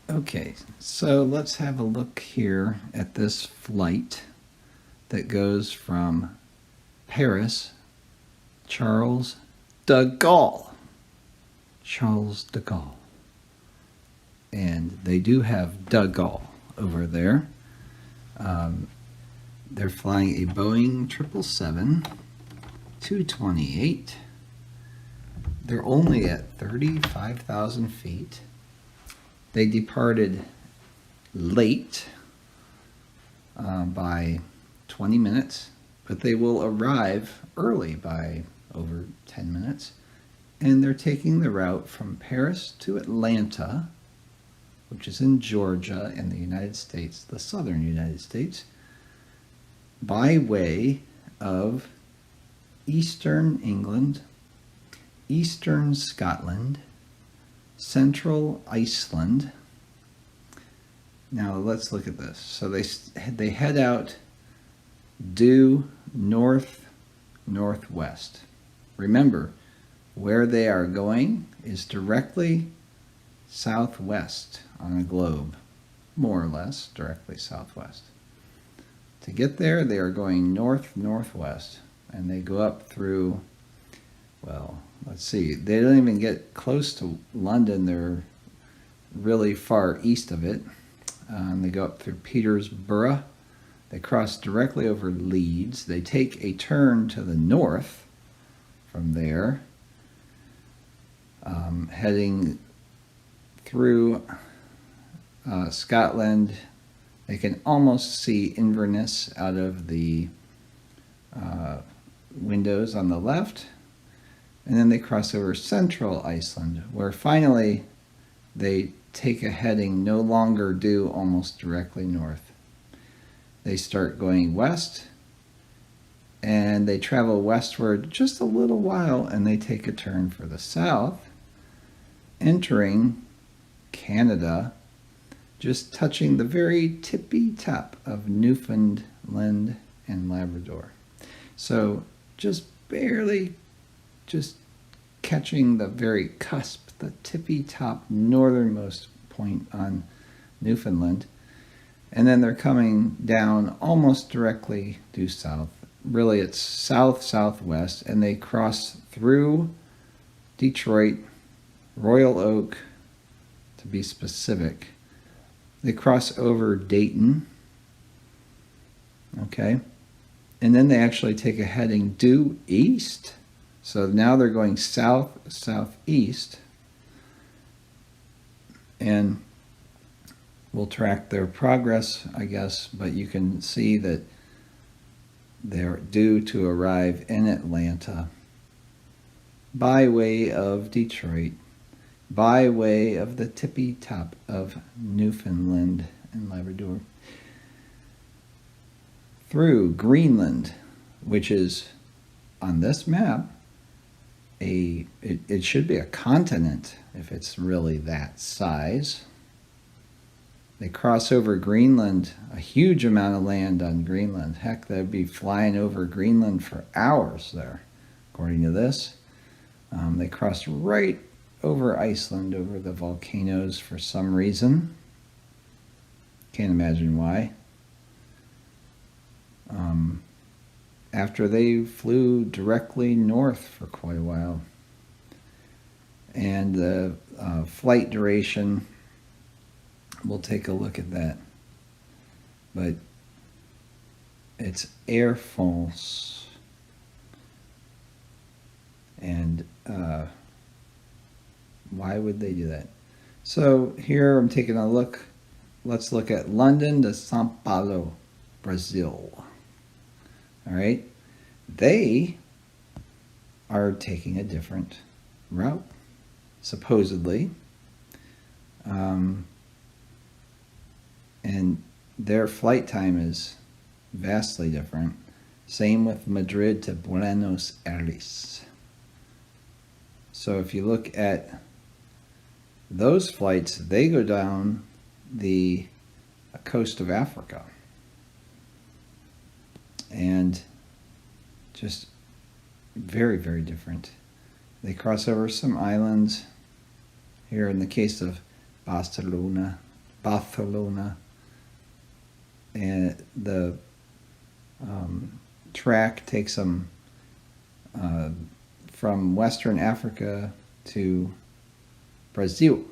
Okay, so let's have a look here at this flight that goes from Paris, Charles de Gaulle. Charles de Gaulle. And they do have de Gaulle over there. They're flying a Boeing 777-228. They're only at 35,000 feet. They departed late by 20 minutes, but they will arrive early by over 10 minutes. And they're taking the route from Paris to Atlanta, which is in Georgia in the United States, the southern United States, by way of eastern England, eastern Scotland, central Iceland. Now let's look at this. So they head out due northwest. Remember, where they are going is directly southwest on a globe, more or less directly southwest. To get there, they are going northwest, and they go up through, well, let's see, they don't even get close to London. They're really far east of it. They go up through Peterborough. They cross directly over Leeds. They take a turn to the north from there, heading through Scotland. They can almost see Inverness out of the windows on the left. And then they cross over central Iceland, where finally they take a heading no longer due almost directly north. They start going west, and they travel westward just a little while, and they take a turn for the south, entering Canada, just touching the very tippy top of Newfoundland and Labrador. So just barely, just catching the very cusp, the tippy top northernmost point on Newfoundland. And then they're coming down almost directly due south. Really, it's south-southwest, and they cross through Detroit, Royal Oak, to be specific. They cross over Dayton, okay? And then they actually take a heading due east. So now they're going south-southeast, and we'll track their progress, I guess, but you can see that they're due to arrive in Atlanta by way of Detroit, by way of the tippy top of Newfoundland and Labrador, through Greenland, which is on this map it should be a continent if it's really that size. They cross over Greenland, a huge amount of land on Greenland. Heck, they'd be flying over Greenland for hours there, according to this. They crossed right over Iceland, over the volcanoes for some reason. Can't imagine why. After they flew directly north for quite a while. And the flight duration, we'll take a look at that. But it's Air France. And why would they do that? So here I'm taking a look. Let's look at London to São Paulo, Brazil. All right. They are taking a different route, supposedly. And their flight time is vastly different. Same with Madrid to Buenos Aires. So if you look at those flights, they go down the coast of Africa. And just very, very different. They cross over some islands. Here in the case of Barcelona, Barcelona. And the track takes them from Western Africa to Brazil.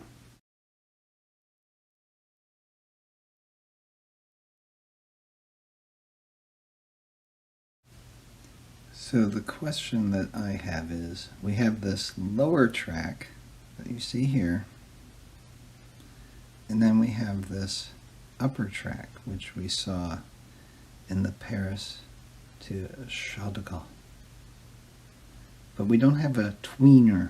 So the question that I have is, we have this lower track that you see here, and then we have this upper track, which we saw in the Paris to Charles de Gaulle. But we don't have a tweener.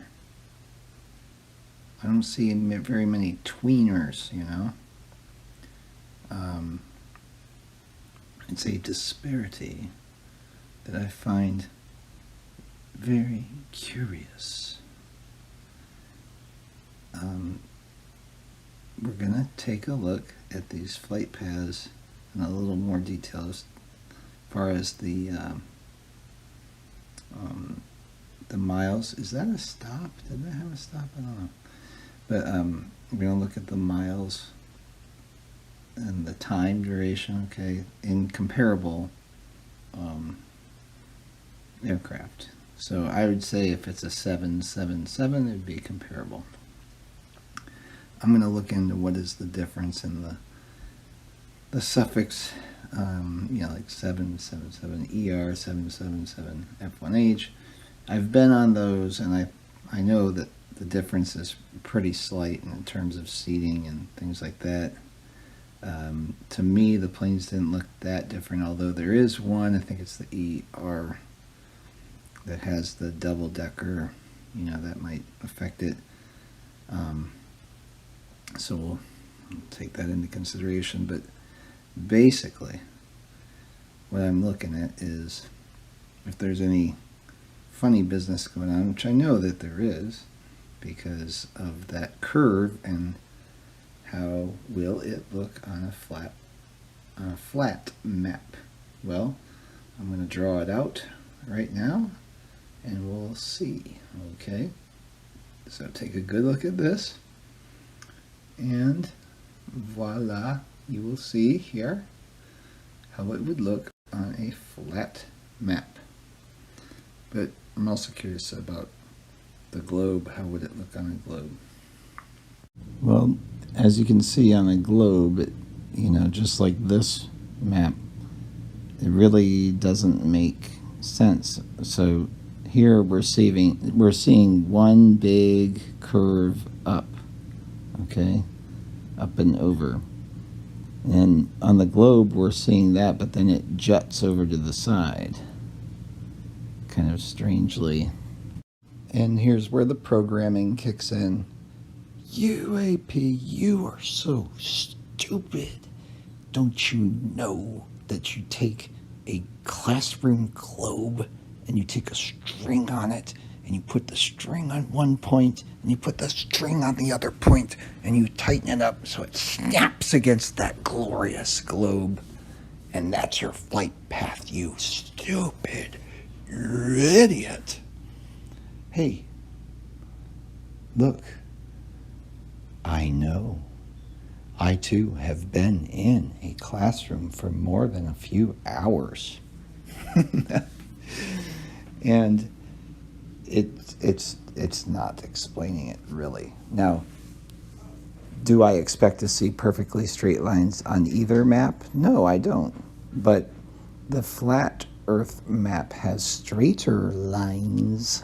I don't see very many tweeners, you know. It's a disparity that I find very curious. We're going to take a look at these flight paths in a little more detail as far as the miles. Is that a stop? Did that have a stop? I don't know. But we're going to look at the miles and the time duration, okay, in comparable aircraft. So I would say if it's a 777, it would be comparable. I'm going to look into what is the difference in the suffix, like 777 ER, 777 F1H. I've been on those, and I know that the difference is pretty slight in terms of seating and things like that. To me, the planes didn't look that different, although there is one, I think it's the ER, that has the double-decker, that might affect it. So we'll take that into consideration. But basically, what I'm looking at is if there's any funny business going on, which I know that there is because of that curve, and how will it look on a flat map. Well, I'm going to draw it out right now and we'll see. Okay, so take a good look at this, and voila, you will see here how it would look on a flat map. But I'm also curious about the globe. How would it look on a globe? Well, as you can see on a globe, just like this map, it really doesn't make sense. So here we're seeing one big curve up, okay, up and over. And on the globe we're seeing that, but then it juts over to the side, kind of strangely. And here's where the programming kicks in. UAP, you are so stupid. Don't you know that you take a classroom globe and you take a string on it, and you put the string on one point and you put the string on the other point and you tighten it up so it snaps against that glorious globe, and that's your flight path, you stupid idiot. Hey, look, I know. I too have been in a classroom for more than a few hours. And it's not explaining it, really. Now, do I expect to see perfectly straight lines on either map? No, I don't. But the flat Earth map has straighter lines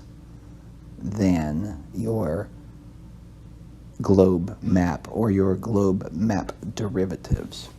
than your globe map or your globe map derivatives.